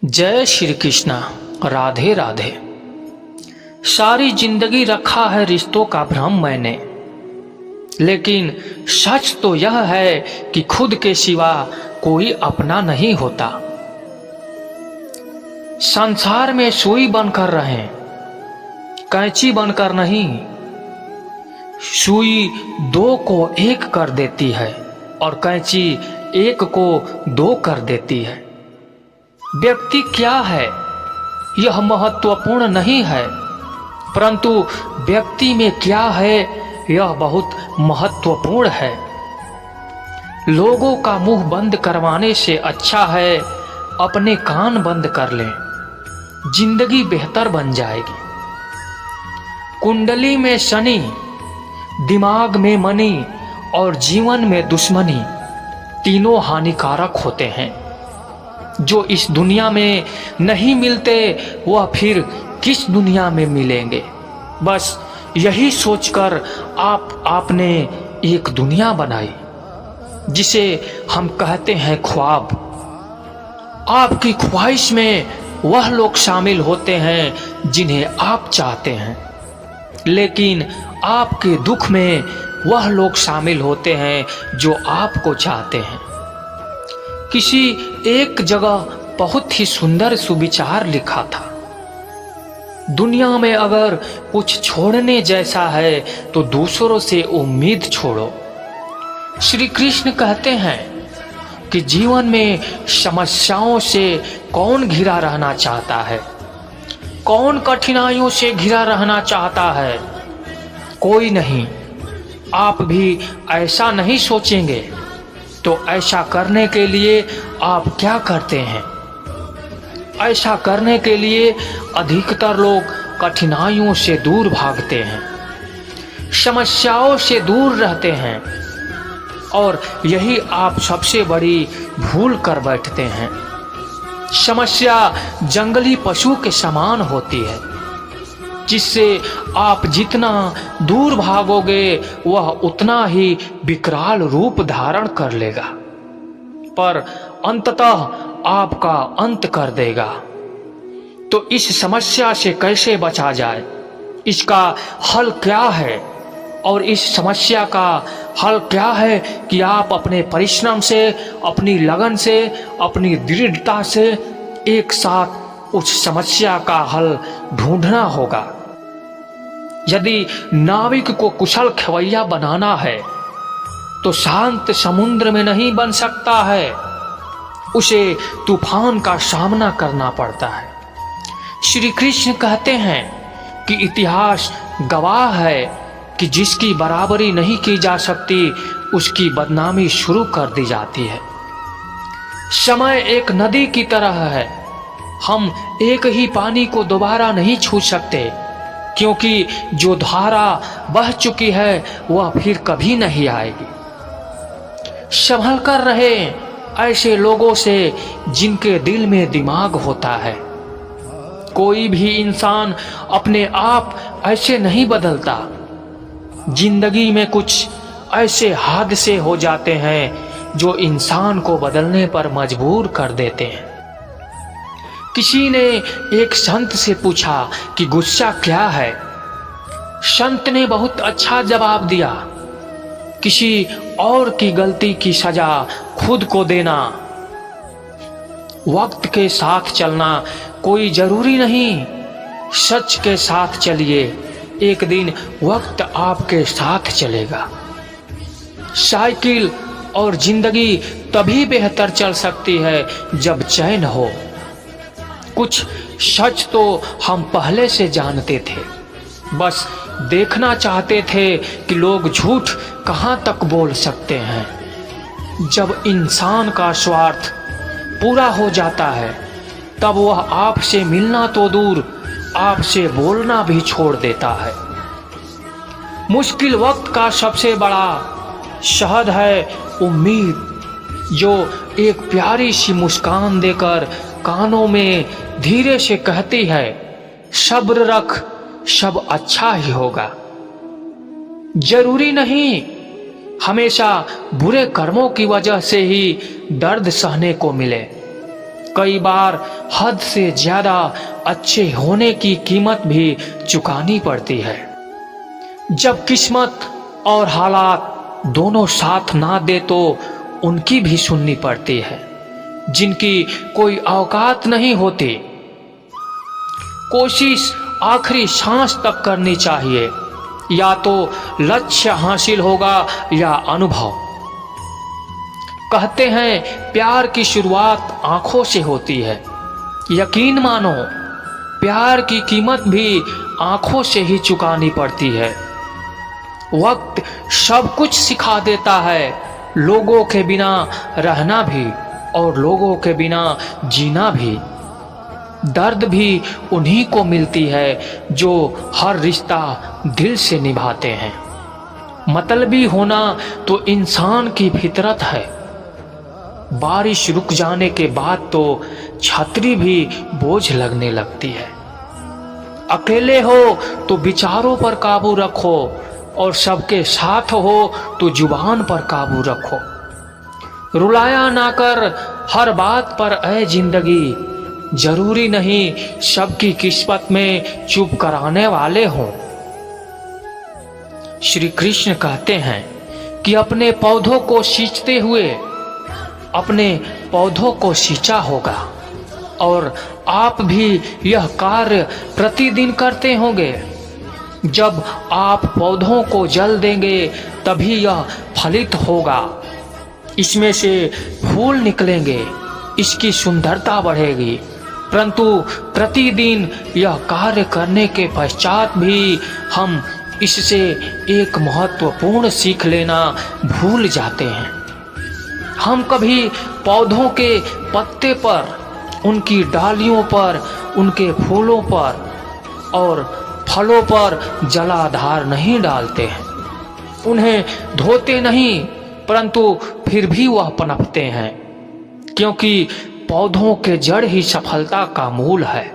जय श्री कृष्णा। राधे राधे। सारी जिंदगी रखा है रिश्तों का भ्रम मैंने, लेकिन सच तो यह है कि खुद के सिवा कोई अपना नहीं होता। संसार में सुई बनकर रहें, कैंची बनकर नहीं। सुई दो को एक कर देती है और कैंची एक को दो कर देती है। व्यक्ति क्या है यह महत्वपूर्ण नहीं है, परंतु व्यक्ति में क्या है यह बहुत महत्वपूर्ण है। लोगों का मुंह बंद करवाने से अच्छा है अपने कान बंद कर लें, जिंदगी बेहतर बन जाएगी। कुंडली में शनि, दिमाग में मनी और जीवन में दुश्मनी तीनों हानिकारक होते हैं। जो इस दुनिया में नहीं मिलते वह फिर किस दुनिया में मिलेंगे। बस यही सोचकर आपने एक दुनिया बनाई जिसे हम कहते हैं ख्वाब। आपकी ख्वाहिश में वह लोग शामिल होते हैं जिन्हें आप चाहते हैं, लेकिन आपके दुख में वह लोग शामिल होते हैं जो आपको चाहते हैं। किसी एक जगह बहुत ही सुंदर सुविचार लिखा था, दुनिया में अगर कुछ छोड़ने जैसा है तो दूसरों से उम्मीद छोड़ो। श्री कृष्ण कहते हैं कि जीवन में समस्याओं से कौन घिरा रहना चाहता है, कौन कठिनाइयों से घिरा रहना चाहता है? कोई नहीं। आप भी ऐसा नहीं सोचेंगे तो ऐसा करने के लिए आप क्या करते हैं? ऐसा करने के लिए अधिकतर लोग कठिनाइयों से दूर भागते हैं, समस्याओं से दूर रहते हैं, और यही आप सबसे बड़ी भूल कर बैठते हैं। समस्या जंगली पशु के समान होती है, जिससे आप जितना दूर भागोगे वह उतना ही विकराल रूप धारण कर लेगा, पर अंततः आपका अंत कर देगा। तो इस समस्या से कैसे बचा जाए, इसका हल क्या है? और इस समस्या का हल क्या है कि आप अपने परिश्रम से, अपनी लगन से, अपनी दृढ़ता से एक साथ उस समस्या का हल ढूंढना होगा। यदि नाविक को कुशल खेवैया बनाना है तो शांत समुद्र में नहीं बन सकता है, उसे तूफान का सामना करना पड़ता है। श्री कृष्ण कहते हैं कि इतिहास गवाह है कि जिसकी बराबरी नहीं की जा सकती उसकी बदनामी शुरू कर दी जाती है। समय एक नदी की तरह है, हम एक ही पानी को दोबारा नहीं छू सकते, क्योंकि जो धारा बह चुकी है वह फिर कभी नहीं आएगी। संभल कर रहे ऐसे लोगों से जिनके दिल में दिमाग होता है। कोई भी इंसान अपने आप ऐसे नहीं बदलता। जिंदगी में कुछ ऐसे हादसे हो जाते हैं जो इंसान को बदलने पर मजबूर कर देते हैं। किसी ने एक संत से पूछा कि गुस्सा क्या है? संत ने बहुत अच्छा जवाब दिया, किसी और की गलती की सजा खुद को देना। वक्त के साथ चलना कोई जरूरी नहीं, सच के साथ चलिए, एक दिन वक्त आपके साथ चलेगा। साइकिल और जिंदगी तभी बेहतर चल सकती है जब चैन हो। कुछ सच तो हम पहले से जानते थे, बस देखना चाहते थे कि लोग झूठ कहाँ तक बोल सकते हैं। जब इंसान का स्वार्थ पूरा हो जाता है तब वह आपसे मिलना तो दूर, आपसे बोलना भी छोड़ देता है। मुश्किल वक्त का सबसे बड़ा शहद है उम्मीद, जो एक प्यारी सी मुस्कान देकर कानों में धीरे से कहती है, सब्र रख, सब अच्छा ही होगा। जरूरी नहीं हमेशा बुरे कर्मों की वजह से ही दर्द सहने को मिले। कई बार हद से ज्यादा अच्छे होने की कीमत भी चुकानी पड़ती है। जब किस्मत और हालात दोनों साथ ना दे तो उनकी भी सुननी पड़ती है जिनकी कोई औकात नहीं होती। कोशिश आखिरी सांस तक करनी चाहिए, या तो लक्ष्य हासिल होगा या अनुभव। कहते हैं प्यार की शुरुआत आंखों से होती है। यकीन मानो, प्यार की कीमत भी आंखों से ही चुकानी पड़ती है। वक्त सब कुछ सिखा देता है, लोगों के बिना रहना भी और लोगों के बिना जीना भी। दर्द भी उन्हीं को मिलती है जो हर रिश्ता दिल से निभाते हैं। मतलबी होना तो इंसान की फितरत है। बारिश रुक जाने के बाद तो छतरी भी बोझ लगने लगती है। अकेले हो तो विचारों पर काबू रखो और सबके साथ हो तो जुबान पर काबू रखो। रुलाया ना कर हर बात पर ऐ जिंदगी, जरूरी नहीं सबकी किस्मत में चुप कराने वाले हों। श्री कृष्ण कहते हैं कि अपने पौधों को सींचते हुए अपने पौधों को सींचा होगा, और आप भी यह कार्य प्रतिदिन करते होंगे। जब आप पौधों को जल देंगे तभी यह फलित होगा, इसमें से फूल निकलेंगे, इसकी सुंदरता बढ़ेगी। परंतु प्रतिदिन यह कार्य करने के पश्चात भी हम इससे एक महत्वपूर्ण सीख लेना भूल जाते हैं। हम कभी पौधों के पत्ते पर, उनकी डालियों पर, उनके फूलों पर और फलों पर जलाधार नहीं डालते हैं। उन्हें धोते नहीं, परंतु फिर भी वह पनपते हैं, क्योंकि पौधों के जड़ ही सफलता का मूल है।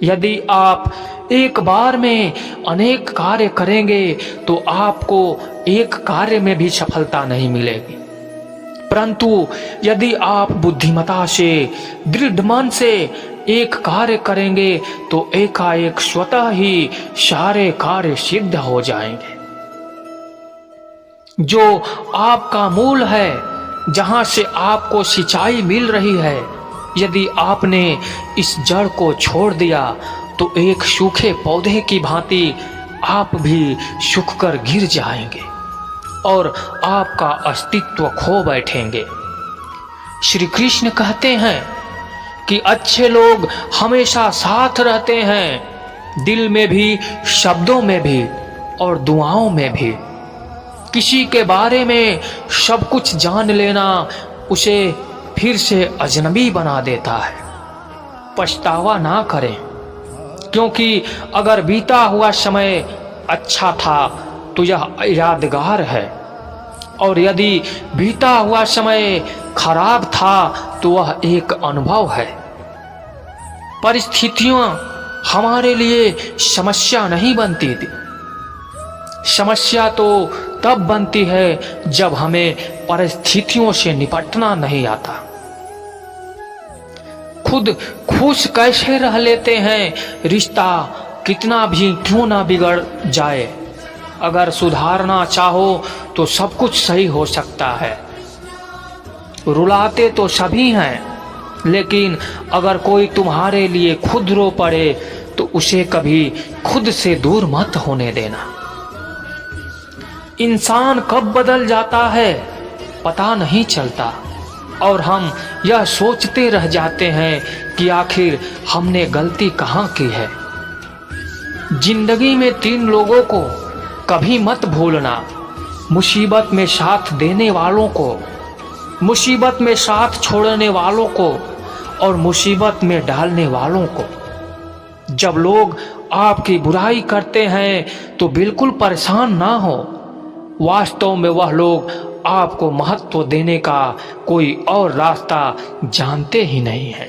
यदि आप एक बार में अनेक कार्य करेंगे तो आपको एक कार्य में भी सफलता नहीं मिलेगी। परंतु यदि आप बुद्धिमता से, दृढ़ मन से एक कार्य करेंगे तो एकाएक स्वतः ही सारे कार्य सिद्ध हो जाएंगे। जो आपका मूल है, जहां से आपको सिंचाई मिल रही है, यदि आपने इस जड़ को छोड़ दिया तो एक सूखे पौधे की भांति आप भी सूखकर गिर जाएंगे और आपका अस्तित्व खो बैठेंगे। श्री कृष्ण कहते हैं कि अच्छे लोग हमेशा साथ रहते हैं, दिल में भी, शब्दों में भी और दुआओं में भी। किसी के बारे में सब कुछ जान लेना उसे फिर से अजनबी बना देता है। पछतावा ना करें, क्योंकि अगर बीता हुआ समय अच्छा था तो यह यादगार है, और यदि बीता हुआ समय खराब था तो वह एक अनुभव है। परिस्थितियां हमारे लिए समस्या नहीं बनती थी। समस्या तो तब बनती है जब हमें परिस्थितियों से निपटना नहीं आता। खुद खुश कैसे रह लेते हैं, रिश्ता कितना भी क्यों ना बिगड़ जाए, अगर सुधारना चाहो तो सब कुछ सही हो सकता है। रुलाते तो सभी हैं, लेकिन अगर कोई तुम्हारे लिए खुद रो पड़े तो उसे कभी खुद से दूर मत होने देना। इंसान कब बदल जाता है पता नहीं चलता, और हम यह सोचते रह जाते हैं कि आखिर हमने गलती कहाँ की है। जिंदगी में 3 लोगों को कभी मत भूलना: मुसीबत में साथ देने वालों को, मुसीबत में साथ छोड़ने वालों को और मुसीबत में डालने वालों को। जब लोग आपकी बुराई करते हैं तो बिल्कुल परेशान ना हो, वास्तव में वह लोग आपको महत्व देने का कोई और रास्ता जानते ही नहीं हैं।